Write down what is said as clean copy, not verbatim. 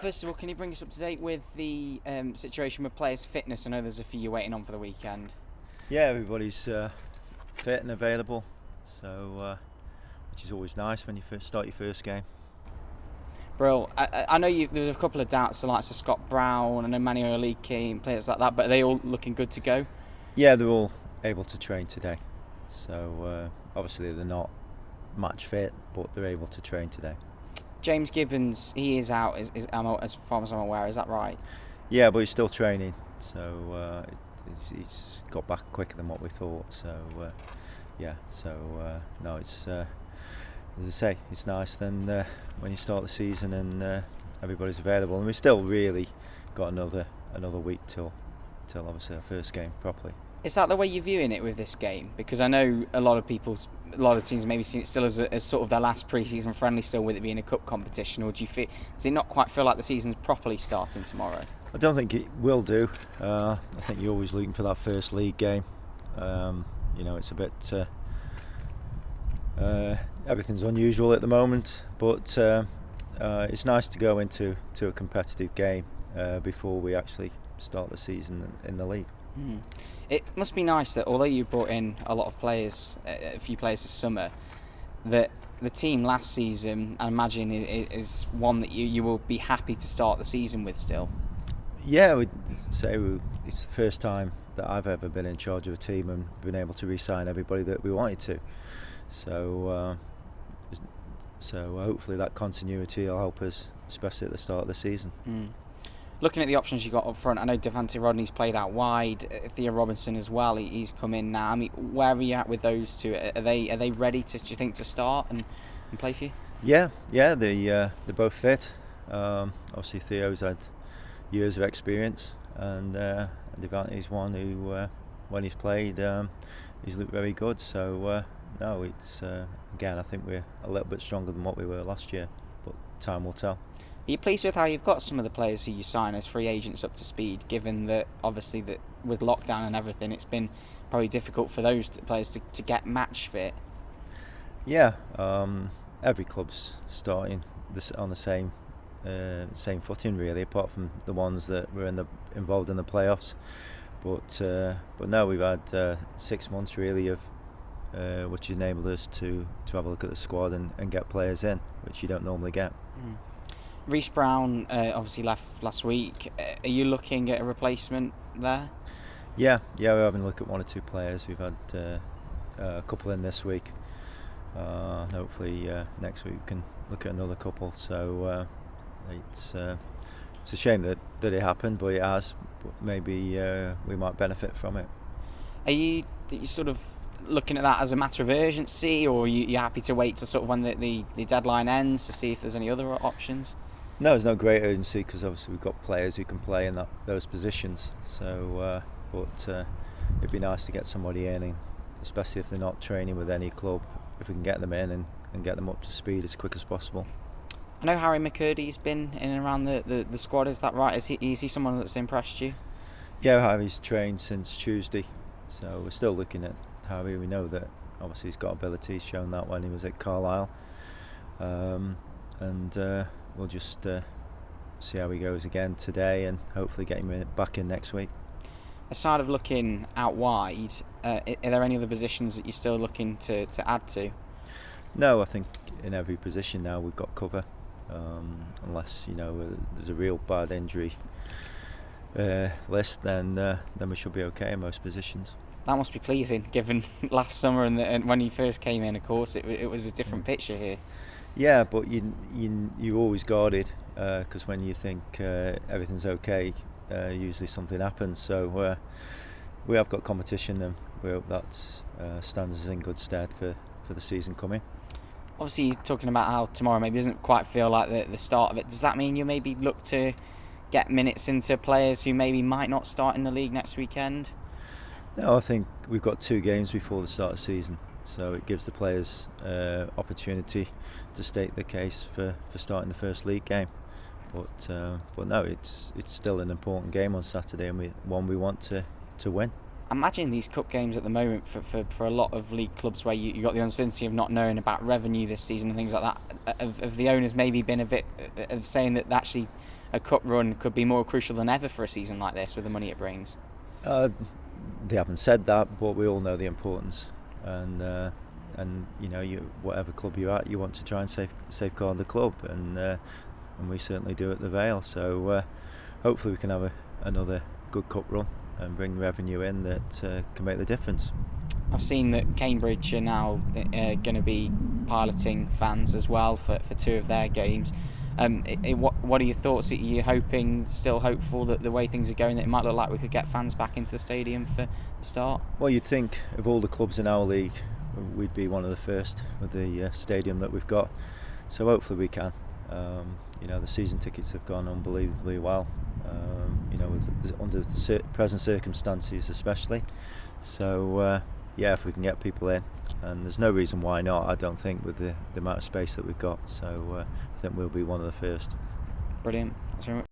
First of all, can you bring us up to date with the situation with players' fitness? I know there's a few you're waiting on for the weekend. Yeah, everybody's fit and available, so which is always nice when you first start your first game. Brill, I know there's a couple of doubts, the likes of Scott Brown and Emmanuel Aliki and players like that, but are they all looking good to go? Yeah, they're all able to train today, so obviously they're not match fit, but they're able to train today. James Gibbons, he is out, as far as I'm aware, is that right? Yeah, but he's still training, so he's got back quicker than what we thought. So no, it's as I say, it's nice then when you start the season and everybody's available, and we've still really got another week till obviously our first game properly. Is that the way you're viewing it with this game? Because I know a lot of teams maybe see it still as sort of their last pre-season friendly, still with it being a cup competition, or does it not quite feel like the season's properly starting tomorrow? I don't think it will do. I think you're always looking for that first league game. It's a bit everything's unusual at the moment, but it's nice to go into a competitive game before we actually start the season in the league. It must be nice that although you brought in a lot of players, a few players this summer, that the team last season, I imagine, is one that you will be happy to start the season with still. Yeah, we'd say it's the first time that I've ever been in charge of a team and been able to re-sign everybody that we wanted to. So hopefully that continuity will help us, especially at the start of the season. Looking at the options you got up front, I know Devante Rodney's played out wide. Theo Robinson as well. He's come in now. I mean, where are you at with those two? Are they ready to, do you think, to start and play for you? Yeah, they're both fit. Obviously Theo's had years of experience, and Devante's one who, when he's played, he's looked very good. So no, it's again, I think we're a little bit stronger than what we were last year, but time will tell. Are you pleased with how you've got some of the players who you sign as free agents up to speed, given that obviously that with lockdown and everything, it's been probably difficult for those players to get match fit? Yeah, every club's starting on the same footing really, apart from the ones that were involved in the playoffs. But no, we've had 6 months really of which enabled us to have a look at the squad and get players in, which you don't normally get. Reece Brown obviously left last week. Are you looking at a replacement there? Yeah, we're having a look at 1 or 2 players. We've had a couple in this week. Hopefully next week we can look at another couple. So it's a shame that it happened, but it has. But maybe we might benefit from it. Are you sort of looking at that as a matter of urgency, or are you happy to wait till sort of when the deadline ends to see if there's any other options? No, there's no great urgency because obviously we've got players who can play in those positions. So, but it'd be nice to get somebody in, especially if they're not training with any club. If we can get them in and get them up to speed as quick as possible. I know Harry McCurdy's been in and around the squad. Is that right? Is he someone that's impressed you? Yeah, Harry's trained since Tuesday, so we're still looking at Harry. We know that obviously he's got ability. He's shown that when he was at Carlisle, and we'll just see how he goes again today, and hopefully get him back in next week. Aside of looking out wide, are there any other positions that you're still looking to add to? No, I think in every position now we've got cover, unless there's a real bad injury list, then we should be okay in most positions. That must be pleasing, given last summer and when you first came in. Of course, it was a different picture here. Yeah, but you're always guarded because when you think everything's okay, usually something happens. So we have got competition, and we hope that stands us in good stead for the season coming. Obviously, you're talking about how tomorrow maybe doesn't quite feel like the start of it. Does that mean you maybe look to get minutes into players who maybe might not start in the league next weekend? No, I think we've got 2 games before the start of the season, so it gives the players opportunity to state their case for starting the first league game. But no, it's still an important game on Saturday, and one we want to win. I imagine these cup games at the moment for a lot of league clubs where you got the uncertainty of not knowing about revenue this season and things like that, have the owners maybe been a bit of saying that actually a cup run could be more crucial than ever for a season like this with the money it brings? They haven't said that, but we all know the importance, and whatever club you're at, you want to try and safeguard the club, and we certainly do at the Vale. So hopefully we can have another good cup run and bring revenue in that can make the difference. I've seen that Cambridge are now going to be piloting fans as well for 2 of their games. What are your thoughts? Are you still hopeful that the way things are going, that it might look like we could get fans back into the stadium for the start? Well, you'd think of all the clubs in our league, we'd be one of the first with the stadium that we've got. So hopefully we can. The season tickets have gone unbelievably well. Under the present circumstances, especially. So if we can get people in, and there's no reason why not, I don't think, with the amount of space that we've got. So I think we'll be one of the first. Brilliant. Thanks very much.